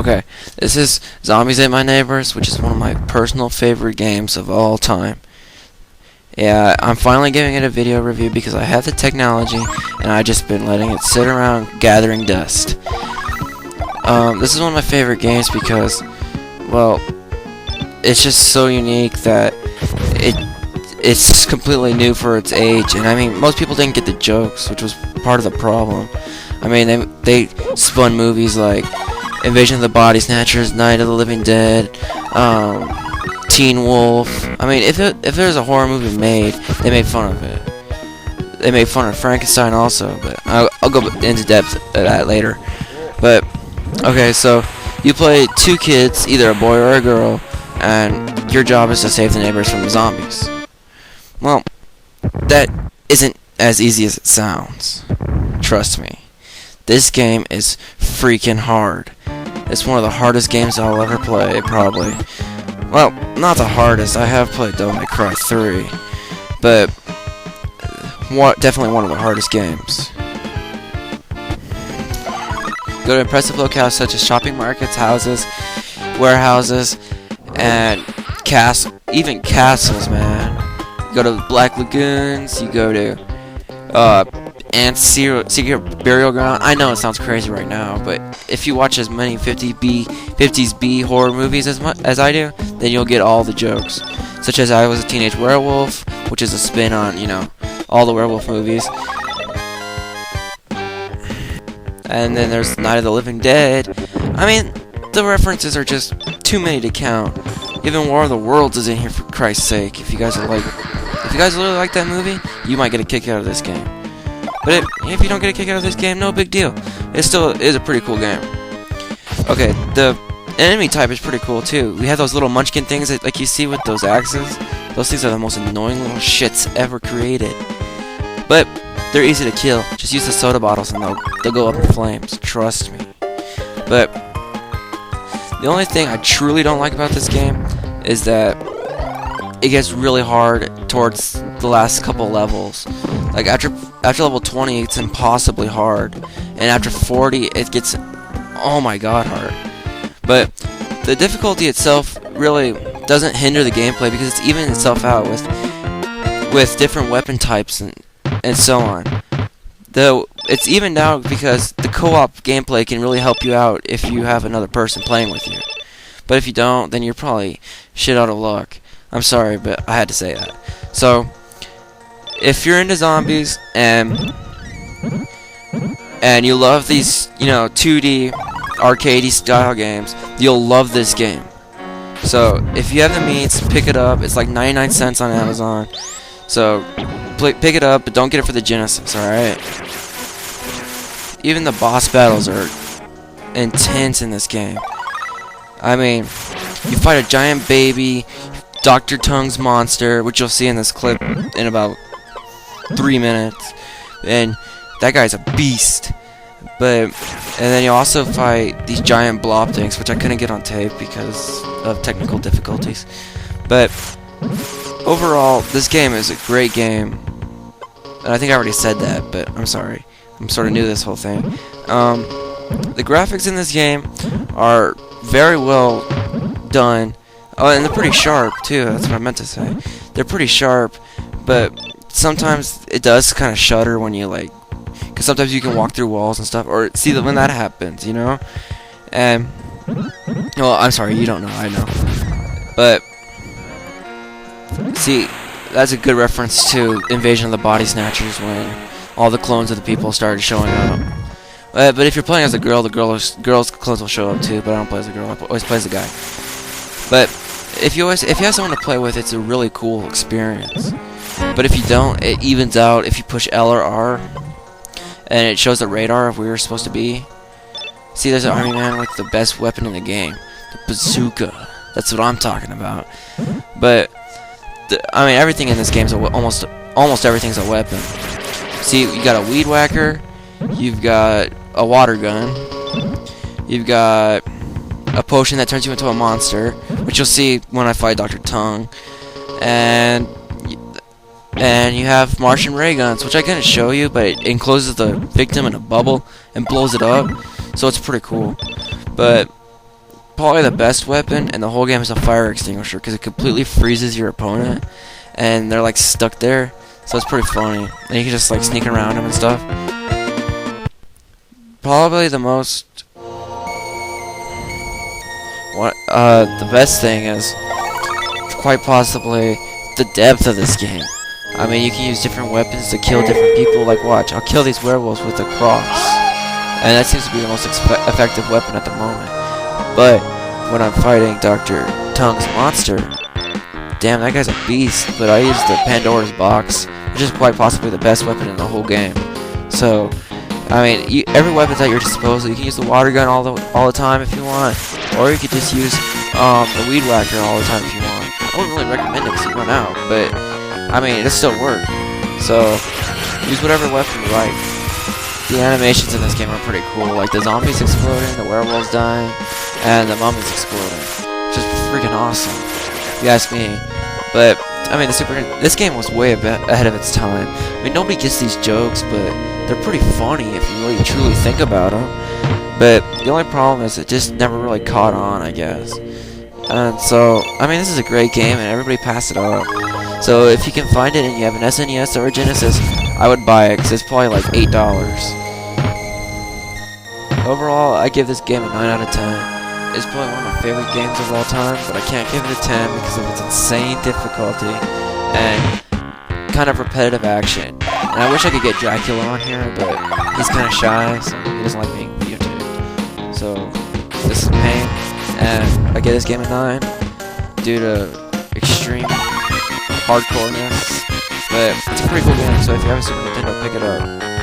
Okay, this is Zombies Ate My Neighbors, which is one of my personal favorite games of all time. Yeah, I'm finally giving it a video review because I have the technology, and I've just been letting it sit around gathering dust. This is one of my favorite games because, well, it's just so unique that it's just completely new for its age. And I mean, most people didn't get the jokes, which was part of the problem. I mean, they spun movies like Invasion of the Body Snatchers, Night of the Living Dead, Teen Wolf. I mean, if there's a horror movie made, they made fun of it. They made fun of Frankenstein also, but I'll go into depth of that later. But okay, so you play two kids, either a boy or a girl, and your job is to save the neighbors from the zombies. Well, that isn't as easy as it sounds. Trust me. This game is freaking hard. It's one of the hardest games I'll ever play, probably. Well, not the hardest. I have played Devil May Cry 3, but definitely one of the hardest games. Go to impressive locales such as shopping markets, houses, warehouses, and even castles, man. You go to Black Lagoons, you go to Ant's Secret Burial Ground. I know it sounds crazy right now, but if you watch as many 50s B horror movies as I do, then you'll get all the jokes. Such as I Was a Teenage Werewolf, which is a spin on, all the werewolf movies. And then there's Night of the Living Dead. I mean, the references are just too many to count. Even War of the Worlds is in here, for Christ's sake. If you guys really like that movie, you might get a kick out of this game. But if you don't get a kick out of this game, no big deal. It still is a pretty cool game. Okay, the enemy type is pretty cool too. We have those little munchkin things that, like you see with those axes. Those things are the most annoying little shits ever created. But they're easy to kill. Just use the soda bottles and they'll go up in flames. Trust me. But the only thing I truly don't like about this game is that it gets really hard towards the last couple levels. Like after level 20, it's impossibly hard, and after 40, it gets, oh my god, hard. But the difficulty itself really doesn't hinder the gameplay because it's evening itself out with different weapon types and so on. Though it's evened out because the co-op gameplay can really help you out if you have another person playing with you. But if you don't, then you're probably shit out of luck. I'm sorry, but I had to say that. So, if you're into zombies and you love these, 2D arcadey style games, you'll love this game. So, if you have the means, pick it up. It's like 99 cents on Amazon. So, pick it up, but don't get it for the Genesis, alright? Even the boss battles are intense in this game. I mean, you fight a giant baby Dr. Tongue's monster, which you'll see in this clip in about 3 minutes, and that guy's a beast. And then you also fight these giant blob things, which I couldn't get on tape because of technical difficulties. But overall, this game is a great game, and I think I already said that, but I'm sorry. I'm sort of new to this whole thing. The graphics in this game are very well done. Oh, and they're pretty sharp, too. That's what I meant to say. They're pretty sharp, but sometimes it does kind of shudder when you, because sometimes you can walk through walls and stuff, or see when that happens, And, well, I'm sorry, you don't know, I know. But, see, that's a good reference to Invasion of the Body Snatchers when all the clones of the people started showing up. But if you're playing as a girl, the girl's clones will show up, too, but I don't play as a girl, I always play as a guy. But if you have someone to play with, it's a really cool experience. But if you don't, it evens out if you push L or R, and it shows the radar of where you're supposed to be. See, there's an army man with the best weapon in the game, the bazooka. That's what I'm talking about. But I mean, everything in this game is almost everything's a weapon. See, you got a weed whacker, you've got a water gun, you've got a potion that turns you into a monster, which you'll see when I fight Dr. Tongue, and you have Martian ray guns, which I couldn't show you, but it encloses the victim in a bubble and blows it up, so it's pretty cool. But probably the best weapon in the whole game is a fire extinguisher because it completely freezes your opponent and they're like stuck there. So it's pretty funny. And you can just like sneak around them and stuff. Probably the most the best thing is quite possibly the depth of this game. I mean, you can use different weapons to kill different people. Like, watch, I'll kill these werewolves with a cross, and that seems to be the most effective weapon at the moment. But when I'm fighting Dr. Tongue's monster, damn, that guy's a beast. But I use the Pandora's box, which is quite possibly the best weapon in the whole game. So, I mean, every weapon's at your disposal. You can use the water gun all the time if you want, or you could just use the weed whacker all the time if you want. I wouldn't really recommend it because you run out, but I mean, it still works. So use whatever weapon you like. The animations in this game are pretty cool, like the zombies exploding, the werewolves dying, and the mummies exploding. Just freaking awesome, if you ask me. But I mean, this game was way ahead of its time. I mean, nobody gets these jokes, but they're pretty funny if you really truly think about them. But the only problem is it just never really caught on, I guess. And so, I mean, this is a great game, and everybody passed it up. So if you can find it and you have an SNES or a Genesis, I would buy it because it's probably like $8. Overall, I give this game a 9 out of 10. It's probably one of my favorite games of all time, but I can't give it a 10 because of its insane difficulty and kind of repetitive action. And I wish I could get Dracula on here, but he's kind of shy, so he doesn't like being videotaped. So this is pain, and I give this game a 9 due to extreme hardcoreness. But it's a pretty cool game, so if you have a Super Nintendo, pick it up.